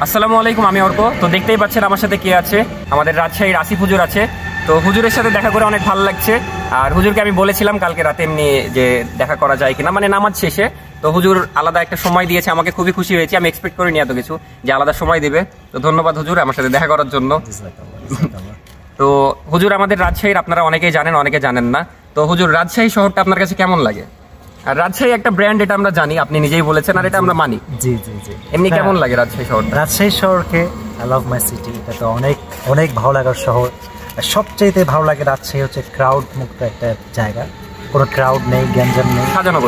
আসসালামু আলাইকুম, আমি অর্ক। তো দেখতেই পাচ্ছেন আমার সাথে কে আছে, আমাদের রাজশাহীর আসিফ হুজুর আছে। তো হুজুরের সাথে দেখা করে অনেক ভালো লাগছে। আর হুজুরকে আমি বলেছিলাম কালকে রাতে এমনি যে দেখা করা যায় কিনা, মানে নামাজ শেষে। তো হুজুর আলাদা একটা সময় দিয়েছে, আমাকে খুবই খুশি হয়েছি। আমি এক্সপেক্ট করিনি এত কিছু যে আলাদা সময় দিবে। তো ধন্যবাদ হুজুর আমার সাথে দেখা করার জন্য। তো হুজুর আমাদের রাজশাহীর আপনারা অনেকেই জানেন, অনেকে জানেন না। তো হুজুর রাজশাহী শহরটা আপনার কাছে কেমন লাগে? আর রাজশাহী একটা ব্র্যান্ড, এটা আমরা জানি, আপনি নিজেই বলেছেন, আর এটা আমরা মানি। জি জি জি। এমনি কেমন লাগে রাজশাহী শহর? রাজশাহী শহরকে আই লাভ মাই সিটি, এটা তো অনেক অনেক ভালো লাগার শহর। সবচাইতে ভালো লাগে রাজশাহী হচ্ছে ক্রাউড মুক্ত একটা জায়গা, কোনো ক্রাউড নেই, গ্যাঞ্জাম নেই, সাজানো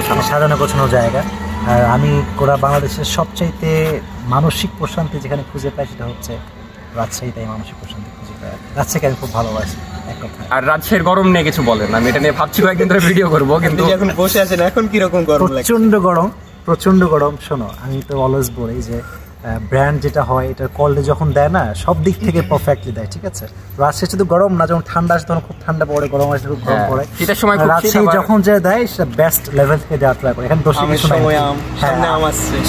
গোছানো জায়গা। আর আমি গোটা বাংলাদেশের সবচাইতে মানসিক প্রশান্তি যেখানে খুঁজে পাই সেটা হচ্ছে রাজশাহীতে। মানসিক প্রশান্তি খুঁজে পাই, রাজশাহীকে আমি খুব ভালোবাসি। আর রাজশাহীর গরম নিয়ে কিছু বলেন, আমি এটা নিয়ে ভাবছি কয়েকদিন ধরে ভিডিও করবো, কিন্তু এখন বসে আছেন, এখন কিরকম গরম? প্রচন্ড গরম। শোনো, আমি তো অলওয়েজ বলি যে ব্র্যান্ড যেটা হয় এটা কলডে যখন দেয় না, সব দিক থেকে পারফেক্টলি দেয়, ঠিক আছে? রাজশাহী শুধু গরম না, যখন ঠান্ডা আসে তখন খুব ঠান্ডা পড়ে, গরম আসে খুব গরম পড়ে। রাজশাহী যখন যে দেয় সেটা বেস্ট লেভেল থেকে দেওয়া ট্রাই করে। এখানে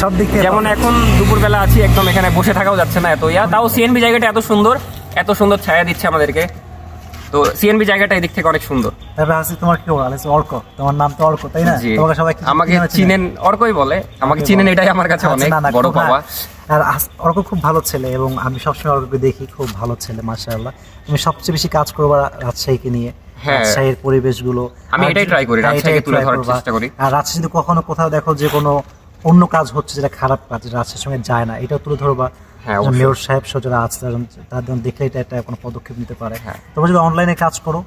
সব দিক থেকে, যেমন এখন দুপুরবেলা আছি, একদম এখানে বসে থাকাও যাচ্ছে না, এত তাও সিএনবি জায়গাটা এত সুন্দর ছায়া দিচ্ছে আমাদেরকে। তো সিএনবি জায়গাটা এদিক থেকে অনেক সুন্দর। তবে আসি, তোমার কি বল? অর্ক, তোমার নাম তো অর্ক, তাই না? তোমাকে সবাই আমাকে চিনেন, অর্কই বলে, আমাকে চিনেন, এটাই আমার কাছে অনেক বড় পাওয়া। আর অর্ক খুব ভালো ছেলে, এবং আমি সবসময় অর্ককে দেখি খুব ভালো ছেলে, মাশাআল্লাহ। তুমি সবচেয়ে বেশি কাজ করবা রাজশাহীকে নিয়ে, রাজশাহীর পরিবেশগুলো। আমি এটাই ট্রাই করি, রাজশাহীকে তুলে ধরার চেষ্টা করি। আর রাজশাহী যদি কখনো কোথাও দেখো যে কোনো অন্য কাজ হচ্ছে যেটা খারাপ কাজ, রাজশাহীর সঙ্গে যায় না, এটাও তুলে ধরবা। মেয়র সাহেব যারা আছে তাদের দেখলে এটা একটা কোনো পদক্ষেপ নিতে পারে। তোমরা যদি অনলাইনে কাজ করো,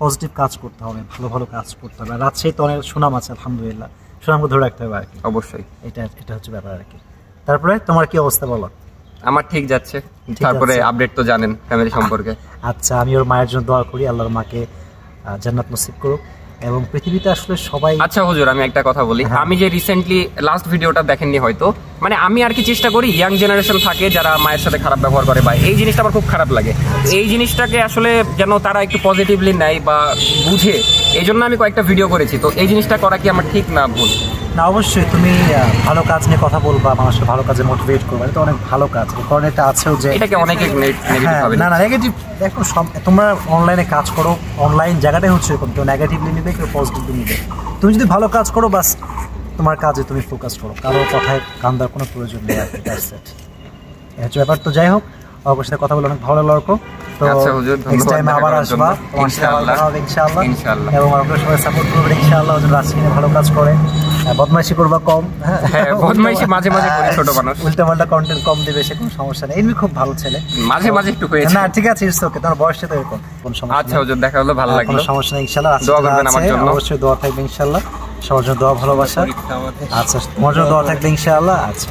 পজিটিভ কাজ করতে হবে, ভালো ভালো কাজ করতে হবে। রাজশাহী তো অনেক সুনাম আছে, আলহামদুলিল্লাহ, সুনামকে ধরে রাখতে হবে আর কি। অবশ্যই, এটা হচ্ছে ব্যাপার আর কি। তারপরে তোমার কি অবস্থা বলো? আমার ঠিক যাচ্ছে। তারপরে আপডেট তো জানেন ফ্যামিলি সম্পর্কে। আচ্ছা, আমি ওর মায়ের জন্য দোয়া করি, আল্লাহর মাকে জান্নাত নসিব করুক। এবং পৃথিবীতে আসলে সবাই। আচ্ছা হুজুর, আমি একটা কথা বলি। আমি যে রিসেন্টলি লাস্ট ভিডিওটা দেখেননি হয়তো, মানে আমি আর কি চেষ্টা করি, ইয়াং জেনারেশন থাকে যারা মায়ের সাথে খারাপ ব্যবহার করে, বা এই জিনিসটা আমার খুব খারাপ লাগে। এই জিনিসটাকে আসলে যেন তারা একটু পজিটিভলি নেয় বা বুঝে, এই জন্য আমি কয়েকটা ভিডিও করেছি। তো এই জিনিসটা করা কি আমার ঠিক না ভুল? না, অবশ্যই তুমি ভালো কাজ নিয়ে কথা বলবা, মানুষকে ভালো কাজে মোটিভেট করবা, এটা অনেক ভালো কাজ। কারণ এটা আছেও যে এটাকে অনেকে না নেগেটিভ। দেখো, তোমরা অনলাইনে কাজ করো, অনলাইন জায়গাটাই হচ্ছে এরকম, কেউ নেগেটিভলি নিবে, কেউ পজিটিভলি নিবে। তুমি যদি ভালো কাজ করো, বাস তোমার কাজে তুমি ফোকাস করো, কারো কথায় কান দেওয়ার কোনো প্রয়োজন নেই আর কি। এটা হচ্ছে ব্যাপার। তো যাই হোক, অবশ্যই সাথে কথা বলে অনেক ভালো লাগলো। তো নেক্সট টাইম আবার আসবা, তোমার সাথে আবার দেখা হবে ইনশাআল্লাহ। এবং আপনারা সবাই সাপোর্ট করবেন ইনশাআল্লাহ। রাজশাহী ভালো কাজ করে, বদমাইশি করবা কম। হ্যাঁ, বদমাইশি মাঝে মাঝে করি, ছোট মানুষ, উল্টাপাল্টা কন্টেন্ট কম দিবে, সে কোনো সমস্যা নেই। এমনি খুব ভালো ছেলে, মাঝে মাঝে একটু হয়েছে। না ঠিক আছে, ইটস ওকে, তোমার বয়সটা তো এরকম, কোনো সমস্যা। আচ্ছা হুজুর, দেখা হলো, ভালো লাগলো, কোনো সমস্যা নেই ইনশাআল্লাহ। দোয়া করবেন আমার জন্য, অবশ্যই দোয়া থাকবে ইনশাআল্লাহ। সবার জন্য দোয়া, ভালোবাসা। আচ্ছা, তোমার জন্য দোয়া থাকবে ইনশাআল্লাহ। আচ্ছা।